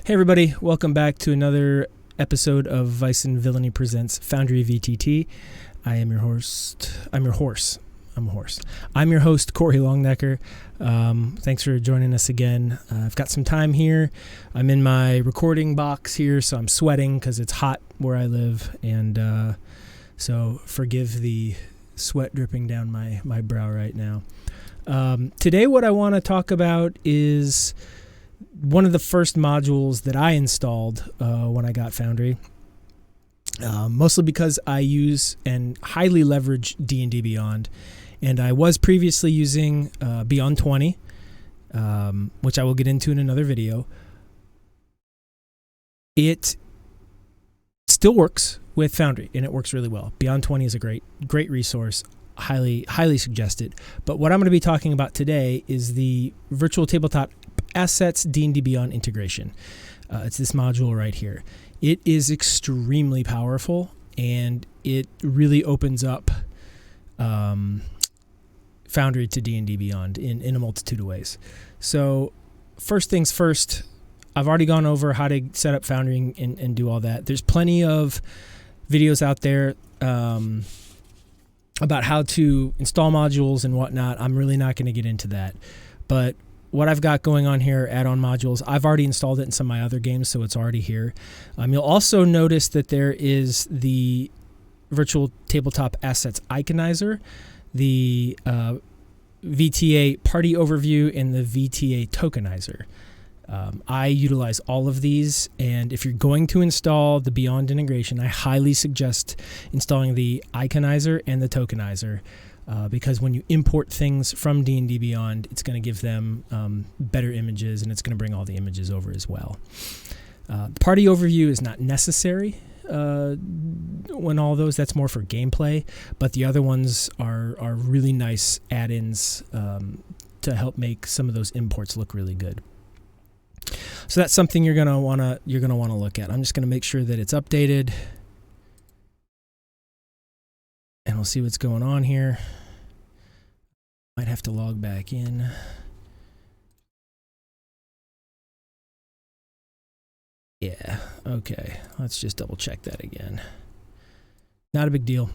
Hey everybody, welcome back to another episode of Vice and Villainy Presents Foundry VTT. I'm your host, Corey Longnecker. Thanks for joining us again. I've got some time here. I'm in my recording box here, so I'm sweating because it's hot where I live, and so forgive the sweat dripping down my brow right now. Today what I want to talk about is one of the first modules that I installed when I got Foundry, mostly because I use and highly leverage D&D Beyond, and I was previously using Beyond 20, which I will get into in another video. It still works with Foundry, and it works really well. Beyond 20 is a great resource. Highly suggest it. But what I'm going to be talking about today is the virtual tabletop assets D&D Beyond integration. It's this module right here. It is extremely powerful, and it really opens up Foundry to D&D Beyond in a multitude of ways. So first things first, I've already gone over how to set up Foundry and do all that. There's plenty of videos out there about how to install modules and whatnot. I'm really not going to get into that. But what I've got going on here, add-on modules, I've already installed it in some of my other games, so it's already here. You'll also notice that there is the virtual tabletop assets iconizer, the VTA party overview, and the VTA tokenizer. I utilize all of these, and if you're going to install the Beyond integration, I highly suggest installing the iconizer and the tokenizer, because when you import things from D&D Beyond, it's going to give them better images, and it's going to bring all the images over as well. The party overview is not necessary when all those, that's more for gameplay, but the other ones are really nice add-ins to help make some of those imports look really good. So that's something you're gonna wanna look at. I'm just gonna make sure that it's updated, and we'll see what's going on here. Might have to log back in. Yeah, okay. Let's just double check that again. Not a big deal.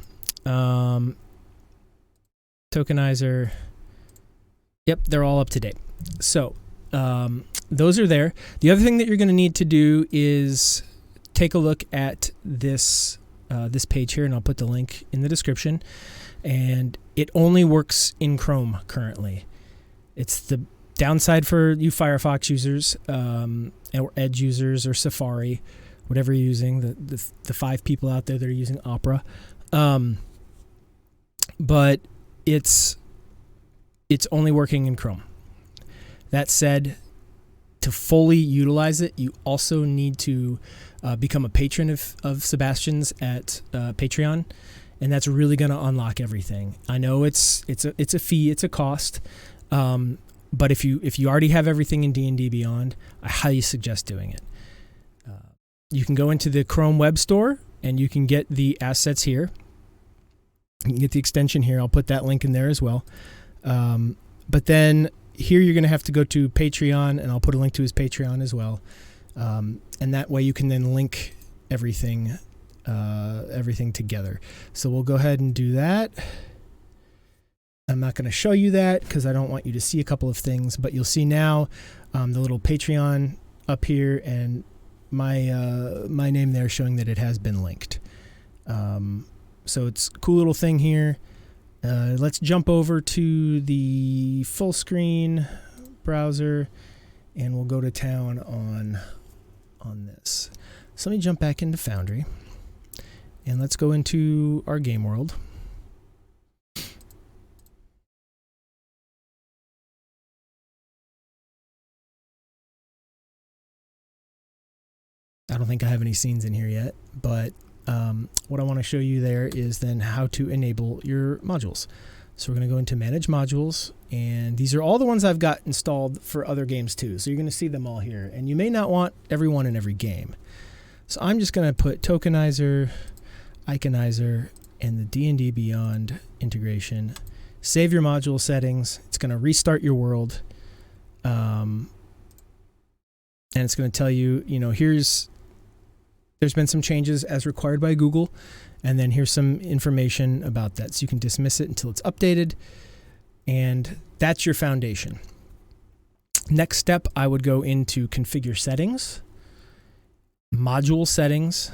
Tokenizer. Yep, they're all up to date. So those are there. The other thing that you're going to need to do is take a look at this this page here, and I'll put the link in the description. And it only works in Chrome currently. It's the downside for you Firefox users, or Edge users, or Safari, whatever you're using. The 5 people out there that are using Opera, but it's only working in Chrome. That said, to fully utilize it, you also need to become a patron of Sebastian's at Patreon, and that's really going to unlock everything. I know it's a fee, it's a cost, but if you already have everything in D&D Beyond, I highly suggest doing it. You can go into the Chrome Web Store, and you can get the assets here. You can get the extension here. I'll put that link in there as well. But then here you're going to have to go to Patreon, and I'll put a link to his Patreon as well. And that way you can then link everything together. So we'll go ahead and do that. I'm not going to show you that because I don't want you to see a couple of things, but you'll see now the little Patreon up here, and my name there showing that it has been linked. So it's a cool little thing here. Let's jump over to the full screen browser, and we'll go to town on this. So let me jump back into Foundry, and let's go into our game world. I don't think I have any scenes in here yet, but what I want to show you there is then how to enable your modules. So we're going to go into Manage Modules, and these are all the ones I've got installed for other games too. So you're going to see them all here, and you may not want everyone in every game. So I'm just going to put Tokenizer, Iconizer, and the D&D Beyond integration. Save your module settings. It's going to restart your world. and it's going to tell you, there's been some changes as required by Google, and then here's some information about that. So you can dismiss it until it's updated, and that's your foundation. Next step, I would go into configure settings, module settings,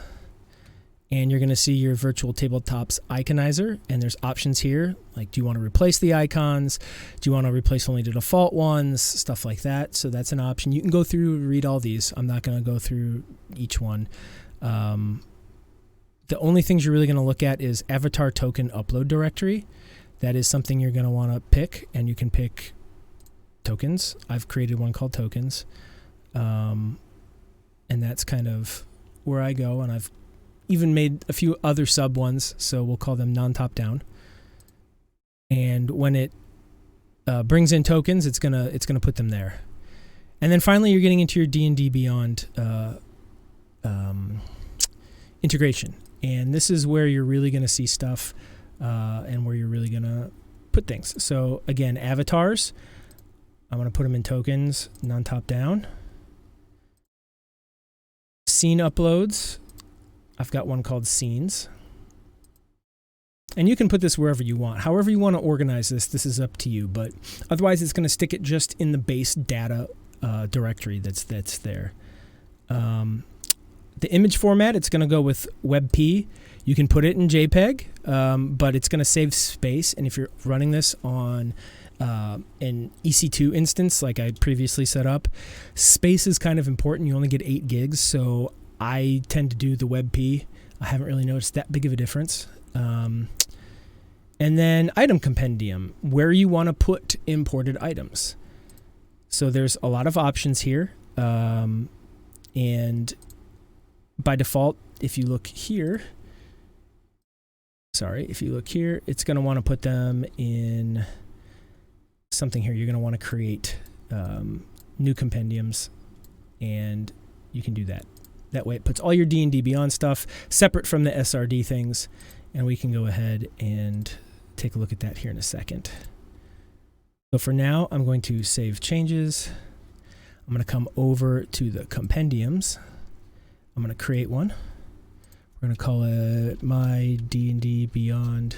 and you're going to see your virtual tabletops iconizer, and there's options here, like do you want to replace the icons, do you want to replace only the default ones, stuff like that. So that's an option. You can go through and read all these. I'm not going to go through each one. The only things you're really going to look at is avatar token upload directory. That is something you're going to want to pick, and you can pick tokens. I've created one called tokens, and that's kind of where I go, and I've even made a few other sub ones, so we'll call them non-top down. And when it brings in tokens, it's gonna put them there. And then finally, you're getting into your D&D Beyond integration, and this is where you're really going to see stuff, and where you're really going to put things. So again, avatars, I'm going to put them in tokens, non-top down. Scene uploads, I've got one called scenes. And you can put this wherever you want. However you want to organize this is up to you. But otherwise, it's going to stick it just in the base data directory that's there. The image format, it's going to go with WebP. You can put it in JPEG, but it's going to save space. And if you're running this on an EC2 instance, like I previously set up, space is kind of important. You only get 8 gigs, so I tend to do the WebP. I haven't really noticed that big of a difference. And then item compendium, where you want to put imported items. So there's a lot of options here. And by default, if you look here, it's going to want to put them in something here. You're going to want to create new compendiums, and you can do that. That way it puts all your D&D Beyond stuff separate from the SRD things, and we can go ahead and take a look at that here in a second. So for now, I'm going to save changes. I'm going to come over to the compendiums. I'm going to create one. We're going to call it my D&D Beyond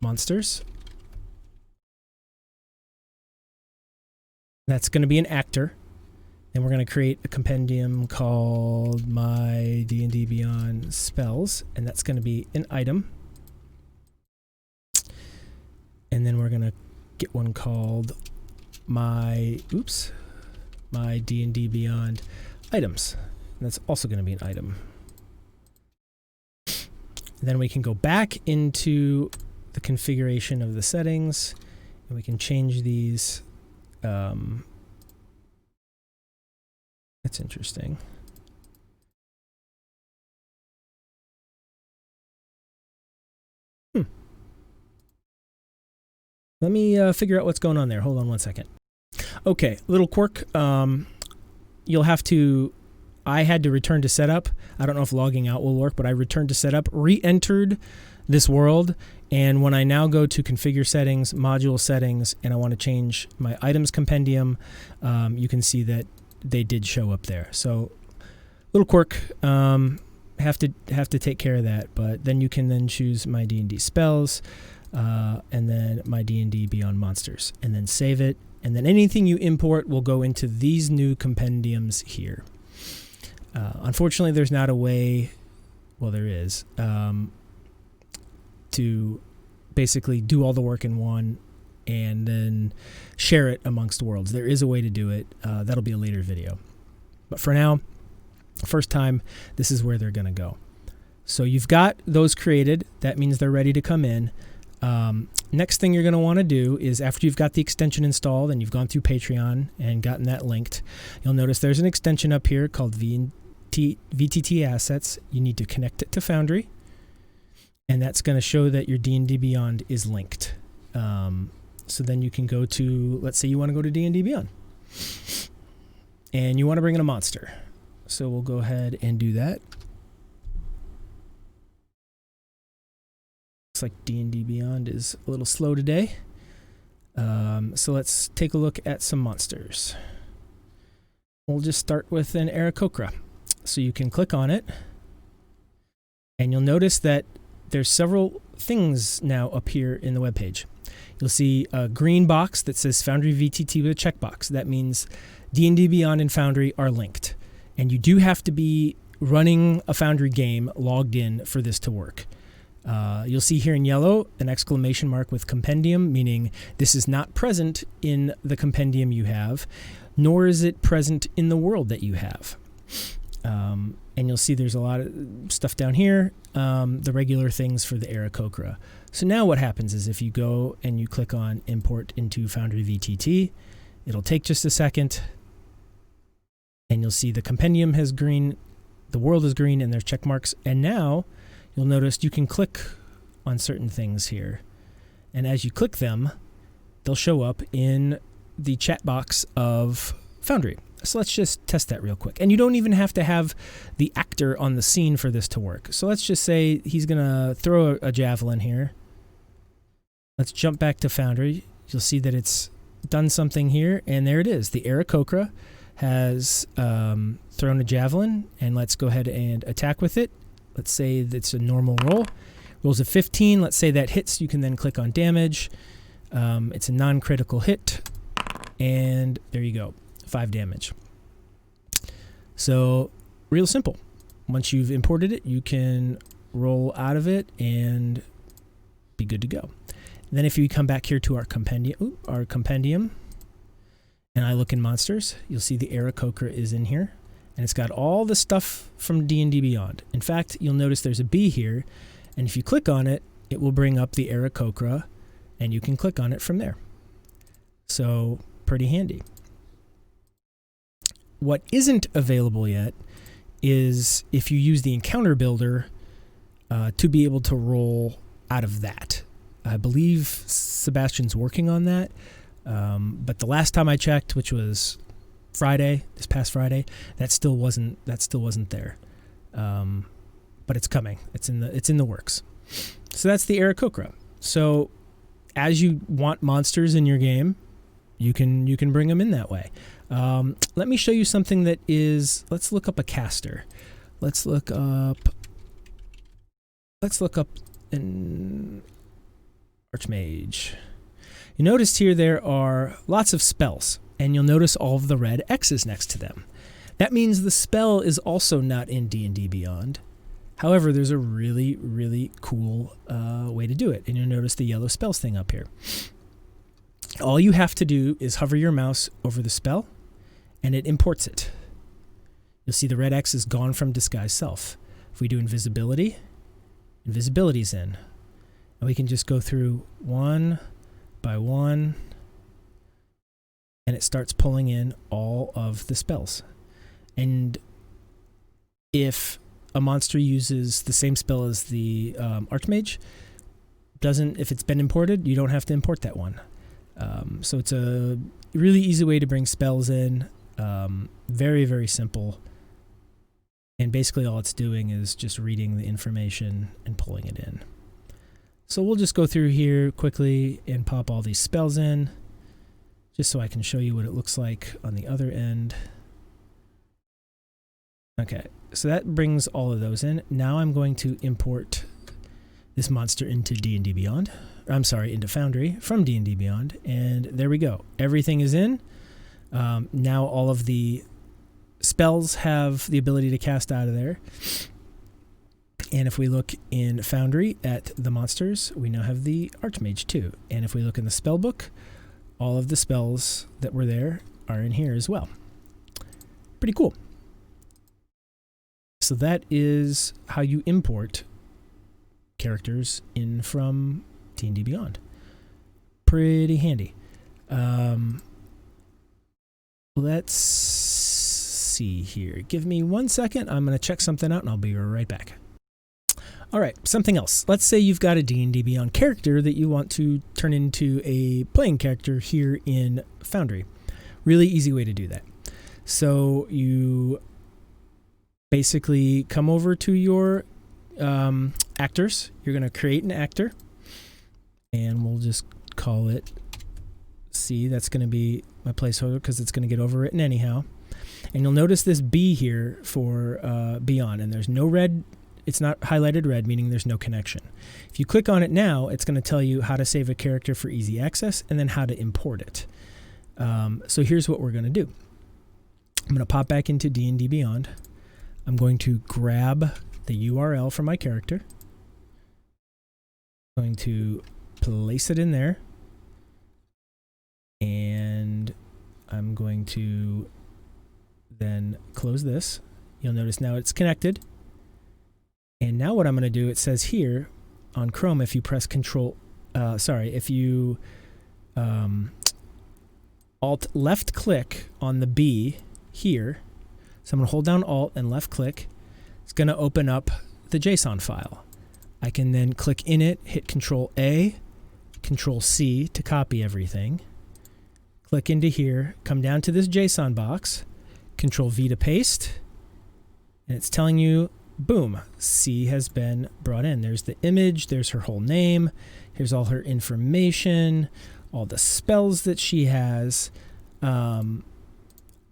monsters. That's going to be an actor. And we're going to create a compendium called my D&D Beyond spells, and that's going to be an item. And then we're going to get one called my D&D Beyond items. And that's also going to be an item. And then we can go back into the configuration of the settings, and we can change these. That's interesting. Let me figure out what's going on there. Hold on one second. Okay, little quirk. You'll have to... I had to return to setup. I don't know if logging out will work, but I returned to setup, re-entered this world, and when I now go to configure settings, module settings, and I want to change my items compendium, you can see that they did show up there. So little quirk, have to take care of that, but then you can then choose my D&D spells, and then my D&D Beyond monsters, and then save it, and then anything you import will go into these new compendiums here. Unfortunately, there's not a way, well, there is, to basically do all the work in one and then share it amongst worlds. There is a way to do it. That'll be a later video. But for now, first time, this is where they're going to go. So you've got those created. That means they're ready to come in. Next thing you're going to want to do is, after you've got the extension installed and you've gone through Patreon and gotten that linked, you'll notice there's an extension up here called VTTAssets. You need to connect it to Foundry, and that's going to show that your D&D Beyond is linked. So then you can go to, let's say you want to go to D&D Beyond, and you want to bring in a monster. So we'll go ahead and do that. Looks like D&D Beyond is a little slow today. So let's take a look at some monsters. We'll just start with an Aarakocra. So you can click on it, and you'll notice that there's several things now up here in the web page. You'll see a green box that says Foundry VTT with a checkbox. That means D&D Beyond and Foundry are linked. And you do have to be running a Foundry game logged in for this to work. You'll see here in yellow an exclamation mark with Compendium, meaning this is not present in the Compendium you have, nor is it present in the world that you have. And you'll see there's a lot of stuff down here, the regular things for the Aarakocra. So now what happens is if you go and you click on Import into Foundry VTT, it'll take just a second, and you'll see the Compendium has green, the world is green, and there's check marks. And now you'll notice you can click on certain things here. And as you click them, they'll show up in the chat box of Foundry. So let's just test that real quick. And you don't even have to have the actor on the scene for this to work. So let's just say he's going to throw a javelin here. Let's jump back to Foundry. You'll see that it's done something here, and there it is. The Aarakocra has thrown a javelin, and let's go ahead and attack with it. Let's say that's a normal roll. Rolls a 15. Let's say that hits. You can then click on damage. It's a non-critical hit, and there you go. 5 damage. So real simple. Once you've imported it, you can roll out of it and be good to go. And then if you come back here to our compendium, and I look in monsters, you'll see the Aarakocra is in here, and it's got all the stuff from D&D Beyond. In fact, you'll notice there's a bee here, and if you click on it, it will bring up the Aarakocra, and you can click on it from there. So pretty handy. What isn't available yet is if you use the encounter builder to be able to roll out of that. I believe Sebastian's working on that, but the last time I checked, which was this past Friday, that still wasn't there. But it's coming. It's in the works. So that's the Aarakocra. So as you want monsters in your game, you can bring them in that way. Let me show you something that is. Let's look up a caster. Let's look up an Archmage. You notice here there are lots of spells, and you'll notice all of the red X's next to them. That means the spell is also not in D&D Beyond. However, there's a really, really cool way to do it, and you'll notice the yellow spells thing up here. All you have to do is hover your mouse over the spell, and it imports it. You'll see the red X is gone from Disguise Self. If we do invisibility, invisibility's in. And we can just go through one by one, and it starts pulling in all of the spells. And if a monster uses the same spell as the Archmage, if it's been imported, you don't have to import that one. So it's a really easy way to bring spells in. Very, very simple. And basically all it's doing is just reading the information and pulling it in. So we'll just go through here quickly and pop all these spells in, just so I can show you what it looks like on the other end. Okay, so that brings all of those in. Now I'm going to import this monster into D&D Beyond. Into Foundry from D&D Beyond, and there we go. Everything is in. Now all of the spells have the ability to cast out of there. And if we look in Foundry at the monsters, we now have the Archmage too. And if we look in the spell book, all of the spells that were there are in here as well. Pretty cool. So that is how you import characters in from D&D Beyond. Pretty handy. Let's see here. Give me 1 second. I'm going to check something out, and I'll be right back. All right, something else. Let's say you've got a D&D Beyond character that you want to turn into a playing character here in Foundry. Really easy way to do that. So you basically come over to your actors. You're going to create an actor, and we'll just call it C. That's going to be my placeholder because it's going to get overwritten anyhow. And you'll notice this B here for Beyond, and there's no red. It's not highlighted red, meaning there's no connection. If you click on it now, it's going to tell you how to save a character for easy access and then how to import it. So here's what we're going to do. I'm going to pop back into D&D Beyond. I'm going to grab the URL for my character. I'm going to place it in there. And I'm going to then close this. You'll notice now it's connected. And now what I'm going to do, it says here on Chrome, if you press if you Alt left click on the B here, so I'm going to hold down Alt and left click, it's going to open up the JSON file. I can then click in it, hit Control A, Control C to copy everything. Click into here, come down to this JSON box, Control V to paste, and it's telling you, boom, C has been brought in. There's the image, there's her whole name, here's all her information, all the spells that she has,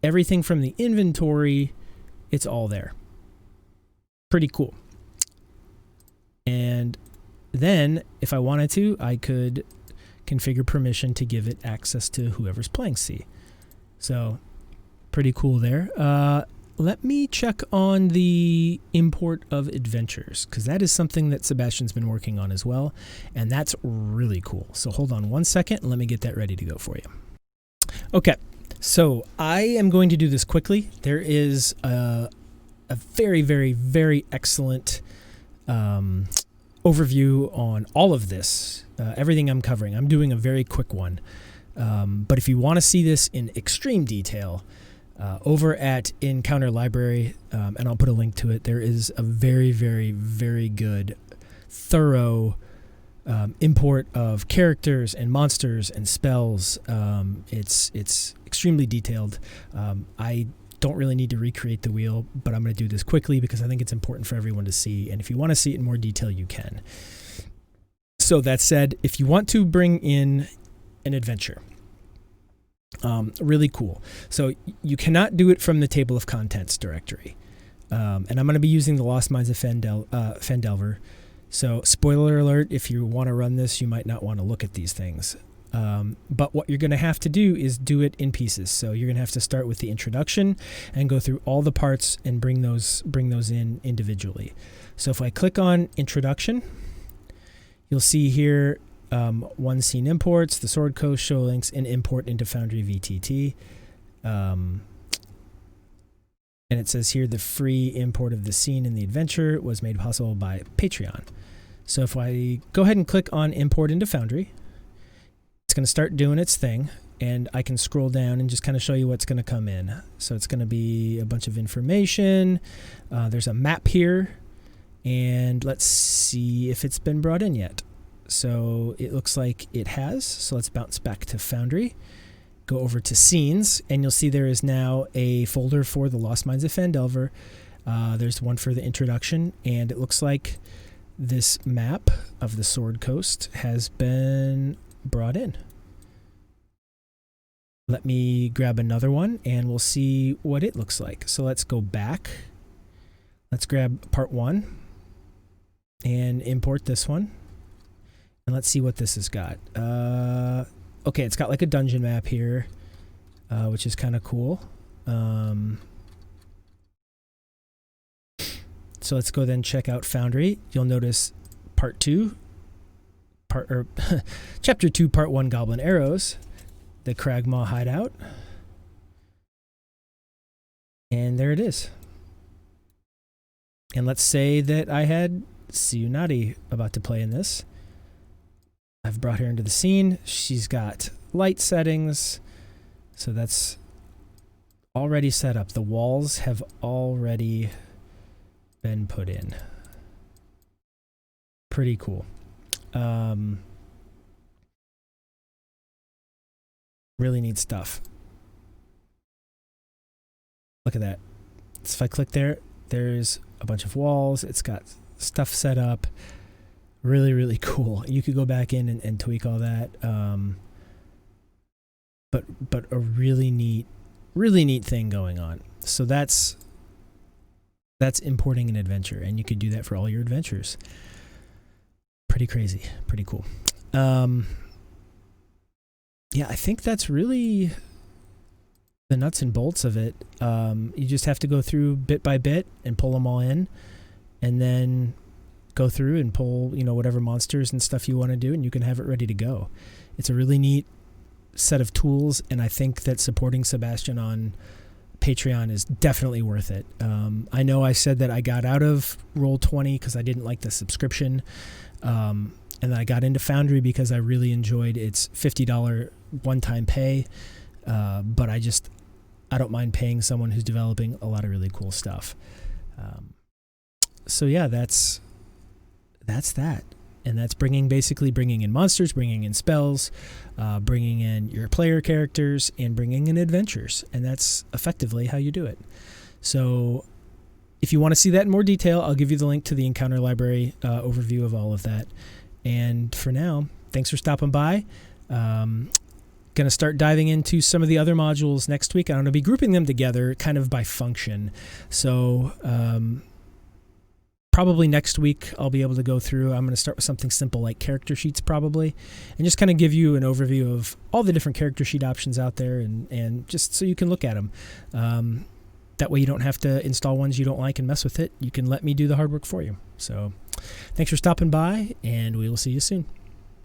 everything from the inventory, it's all there. Pretty cool. And then, if I wanted to, I could configure permission to give it access to whoever's playing C. So, pretty cool there. Let me check on the import of adventures, because that is something that Sebastian's been working on as well, and that's really cool. So hold on one second, and let me get that ready to go for you. Okay, so I am going to do this quickly. There is a very, very, very excellent overview on all of this, everything I'm covering. I'm doing a very quick one, but if you want to see this in extreme detail, over at Encounter Library, and I'll put a link to it, there is a very, very, very good, thorough import of characters and monsters and spells. It's extremely detailed. I don't really need to recreate the wheel, but I'm going to do this quickly because I think it's important for everyone to see, and if you want to see it in more detail, you can. So that said, if you want to bring in an adventure, really cool. So you cannot do it from the table of contents directory. And I'm going to be using the Lost Mines of Phandelver. So spoiler alert, if you want to run this, you might not want to look at these things. But what you're going to have to do is do it in pieces. So you're going to have to start with the introduction and go through all the parts and bring those in individually. So if I click on introduction, you'll see here one scene imports, the Sword Coast show links, and import into Foundry VTT. And it says here the free import of the scene in the adventure was made possible by Patreon. So if I go ahead and click on import into Foundry, it's going to start doing its thing, and I can scroll down and just kind of show you what's going to come in. So it's going to be a bunch of information. There's a map here, and let's see if it's been brought in yet. So it looks like it has. So let's bounce back to Foundry, go over to Scenes, and you'll see there is now a folder for the Lost Mines of Phandelver. There's one for the introduction, and it looks like this map of the Sword Coast has been brought in. Let me grab another one, and we'll see what it looks like. So let's go back. Let's grab part 1 and import this one. And let's see what this has got. Okay, it's got like a dungeon map here, which is kind of cool. So let's go then check out Foundry. You'll notice Chapter 2, Part 1, Goblin Arrows, the Cragmaw Hideout. And there it is. And let's say that I had Siunati about to play in this. I've brought her into the scene. She's got light settings, so that's already set up. The walls have already been put in. Pretty cool. Really neat stuff. Look at that. So if I click there, there's a bunch of walls. It's got stuff set up. Really, really cool. You could go back in and tweak all that. But a really neat really neat thing going on. So that's importing an adventure, and you could do that for all your adventures. Pretty crazy, pretty cool. Yeah, I think that's really the nuts and bolts of it. You just have to go through bit by bit and pull them all in, and then go through and pull, whatever monsters and stuff you want to do, and you can have it ready to go. It's a really neat set of tools, and I think that supporting Sebastian on Patreon is definitely worth it. I know I said that I got out of Roll20 because I didn't like the subscription, and then I got into Foundry because I really enjoyed its $50 one-time pay, but I don't mind paying someone who's developing a lot of really cool stuff. So yeah, that's that. And that's bringing in monsters, bringing in spells, bringing in your player characters, and bringing in adventures. And that's effectively how you do it. So if you want to see that in more detail, I'll give you the link to the Encounter Library overview of all of that. And for now, thanks for stopping by. Going to start diving into some of the other modules next week. I'm going to be grouping them together kind of by function. So probably next week I'll be able to go through. I'm going to start with something simple like character sheets probably, and just kind of give you an overview of all the different character sheet options out there, and just so you can look at them. That way you don't have to install ones you don't like and mess with it. You can let me do the hard work for you. So thanks for stopping by, and we will see you soon.